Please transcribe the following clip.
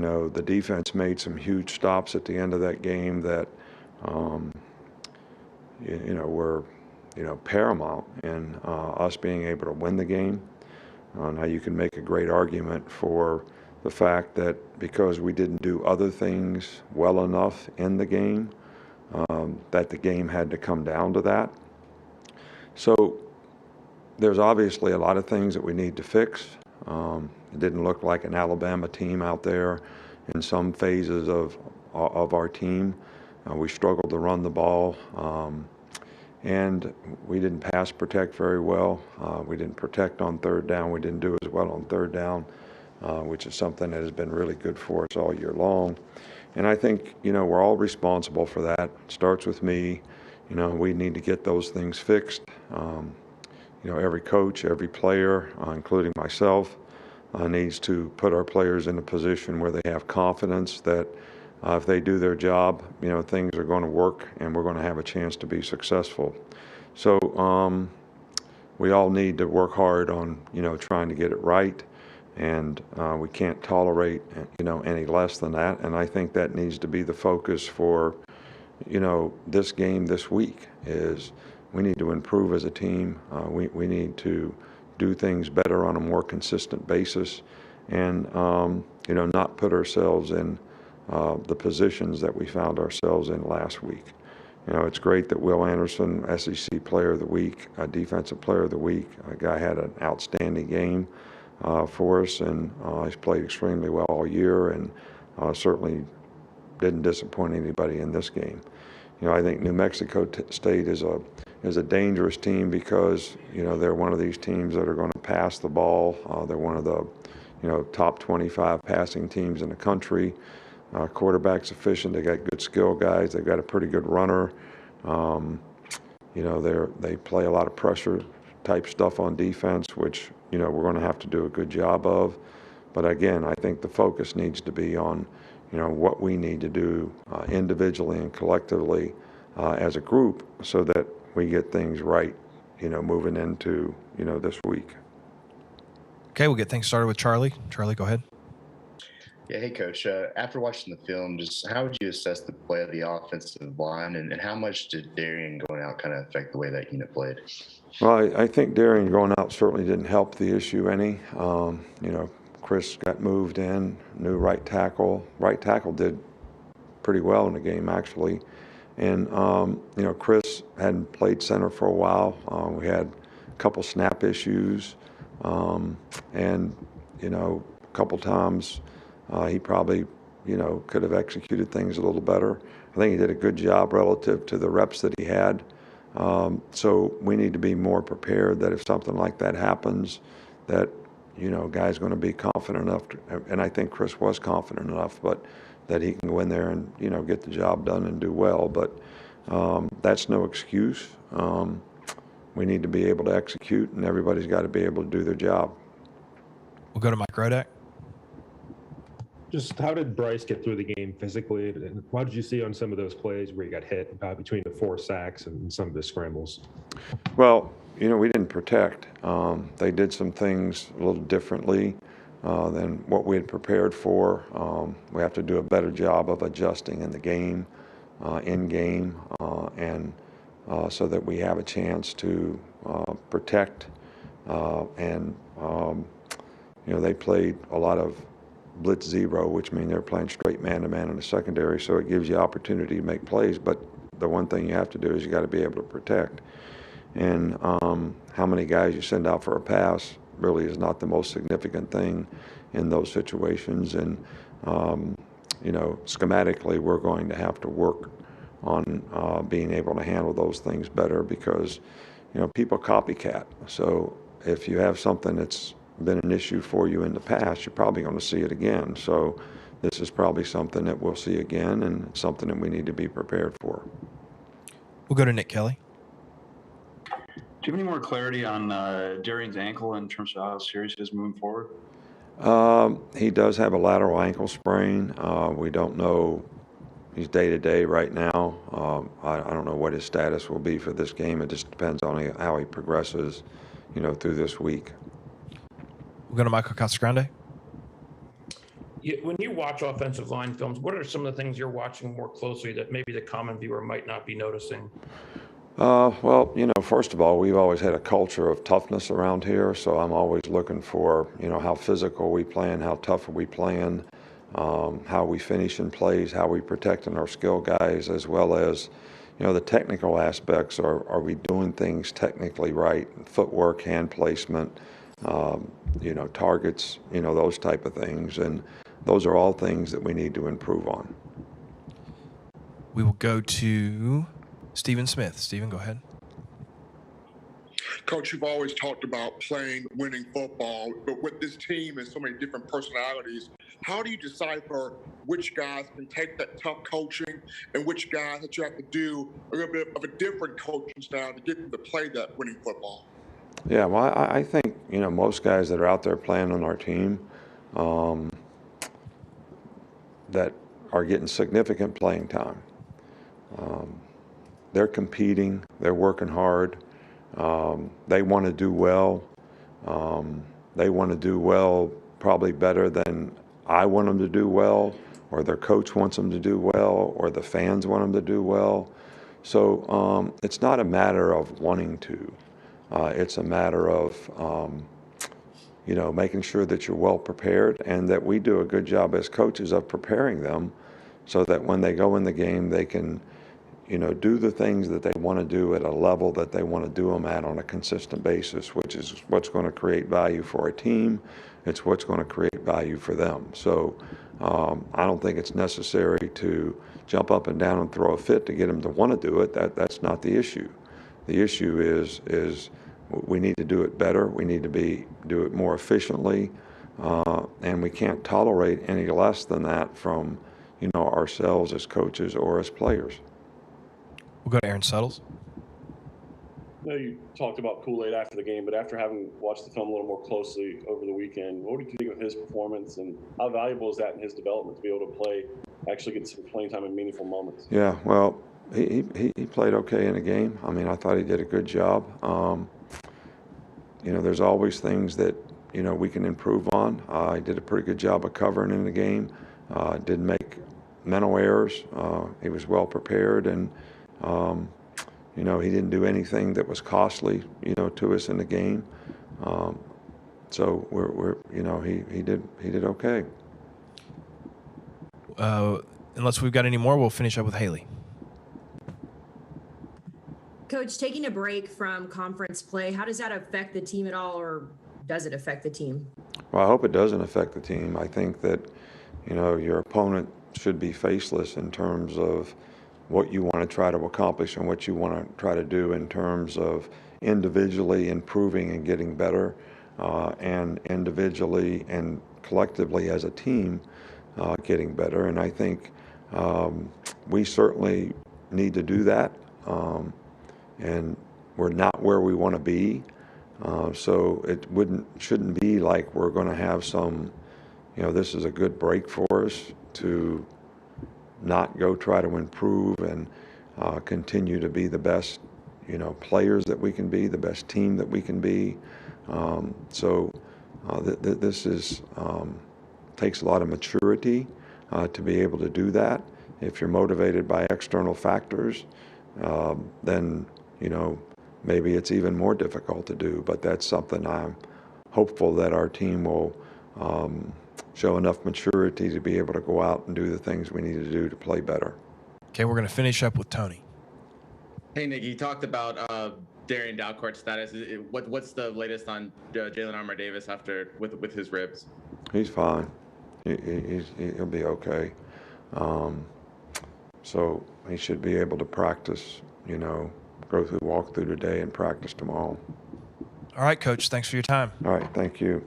the defense made some huge stops at the end of that game that, um, were, paramount in us being able to win the game. Now you can make a great argument for the fact that because we didn't do other things well enough in the game, that the game had to come down to that. So there's obviously a lot of things that we need to fix. It didn't look like an Alabama team out there in some phases of our team. We struggled to run the ball, and we didn't pass protect very well. We didn't protect on third down. We didn't do as well on third down, which is something that has been really good for us all year long. And I think, we're all responsible for that. It starts with me. We need to get those things fixed. Every coach, every player, including myself, needs to put our players in a position where they have confidence that if they do their job, things are going to work and we're going to have a chance to be successful. So we all need to work hard on, trying to get it right. And we can't tolerate, any less than that. And I think that needs to be the focus for, this game this week is we need to improve as a team. We need to do things better on a more consistent basis and, not put ourselves in the positions that we found ourselves in last week. It's great that Will Anderson, SEC Player of the Week, Defensive Player of the Week, a guy had an outstanding game for us, and he's played extremely well all year and certainly didn't disappoint anybody in this game. I think New Mexico State is a dangerous team because they're one of these teams that are going to pass the ball. They're one of the top 25 passing teams in the country. Quarterback's efficient. They got good skill guys. They've got a pretty good runner. They play a lot of pressure type stuff on defense, which we're going to have to do a good job of. But again, I think the focus needs to be on what we need to do individually and collectively as a group so that we get things right, moving into this week. Okay, we'll get things started with Charlie. Charlie, go ahead. Yeah, hey, Coach. After watching the film, just how would you assess the play of the offensive line, and how much did Darian going out kind of affect the way that unit played? Well, I think Darian going out certainly didn't help the issue any. Chris got moved in, new right tackle. Right tackle did pretty well in the game, actually. And, Chris hadn't played center for a while. We had a couple snap issues. And, a couple times he probably, could have executed things a little better. I think he did a good job relative to the reps that he had. So we need to be more prepared that if something like that happens, that, guy's going to be confident enough, and I think Chris was confident enough, but that he can go in there and, get the job done and do well. But that's no excuse. We need to be able to execute, and everybody's got to be able to do their job. We'll go to Mike Rodak. Just how did Bryce get through the game physically? And what did you see on some of those plays where he got hit between the 4 sacks and some of the scrambles? Well, we didn't protect. They did some things a little differently than what we had prepared for. We have to do a better job of adjusting in the game, in-game, and so that we have a chance to protect. They played a lot of blitz zero, which means they're playing straight man-to-man in the secondary, so it gives you opportunity to make plays. But the one thing you have to do is you got to be able to protect. And how many guys you send out for a pass really is not the most significant thing in those situations. And, schematically, we're going to have to work on being able to handle those things better because, people copycat. So if you have something that's been an issue for you in the past, you're probably going to see it again. So this is probably something that we'll see again and something that we need to be prepared for. We'll go to Nick Kelly. Do you have any more clarity on Darian's ankle in terms of how serious it is moving forward? He does have a lateral ankle sprain. We don't know. He's day-to-day right now. I don't know what his status will be for this game. It just depends on how he progresses, through this week. We'll go to Michael Casagrande. When you watch offensive line films, what are some of the things you're watching more closely that maybe the common viewer might not be noticing? Well, first of all, we've always had a culture of toughness around here, so I'm always looking for, how physical we playing, how tough are we playing, how we finishing plays, how we protecting our skill guys, as well as, the technical aspects. Are we doing things technically right? Footwork, hand placement, targets, those type of things. And those are all things that we need to improve on. We will go to Stephen Smith. Stephen, go ahead. Coach, you've always talked about playing winning football, but with this team and so many different personalities, how do you decipher which guys can take that tough coaching and which guys that you have to do a little bit of a different coaching style to get them to play that winning football? Yeah, well, I think, most guys that are out there playing on our team that are getting significant playing time. They're competing, they're working hard, they want to do well. They want to do well probably better than I want them to do well, or their coach wants them to do well, or the fans want them to do well. So it's not a matter of wanting to. It's a matter of, making sure that you're well prepared and that we do a good job as coaches of preparing them so that when they go in the game, they can, do the things that they want to do at a level that they want to do them at on a consistent basis, which is what's going to create value for our team. It's what's going to create value for them. So I don't think it's necessary to jump up and down and throw a fit to get them to want to do it. That's not the issue. The issue is we need to do it better. We need to do it more efficiently, and we can't tolerate any less than that from ourselves as coaches or as players. We'll go to Aaron Suttles. I know you talked about Kool-Aid after the game, but after having watched the film a little more closely over the weekend, what did you think of his performance, and how valuable is that in his development to be able to actually get some playing time in meaningful moments? Yeah, well, he played okay in the game. I mean, I thought he did a good job. There's always things that, we can improve on. He did a pretty good job of covering in the game. Didn't make mental errors. He was well prepared, and he didn't do anything that was costly, to us in the game. So he did okay. Unless we've got any more, we'll finish up with Haley. Coach, taking a break from conference play, how does that affect the team at all, or does it affect the team? Well, I hope it doesn't affect the team. I think that, your opponent should be faceless in terms of what you want to try to accomplish and what you want to try to do in terms of individually improving and getting better, and individually and collectively as a team getting better. And I think we certainly need to do that. And we're not where we want to be. So it shouldn't be like we're going to have some, this is a good break for us to not go try to improve and continue to be the best, players that we can be, the best team that we can be. This is takes a lot of maturity to be able to do that. If you're motivated by external factors, then maybe it's even more difficult to do. But that's something I'm hopeful that our team will show enough maturity to be able to go out and do the things we need to do to play better. Okay, we're going to finish up with Tony. Hey, Nick, you talked about Darian Dalcourt's status. What's the latest on Jalen Armour-Davis with his ribs? He's fine. He'll be okay. So he should be able to practice, walk through today and practice tomorrow. All right, Coach. Thanks for your time. All right. Thank you.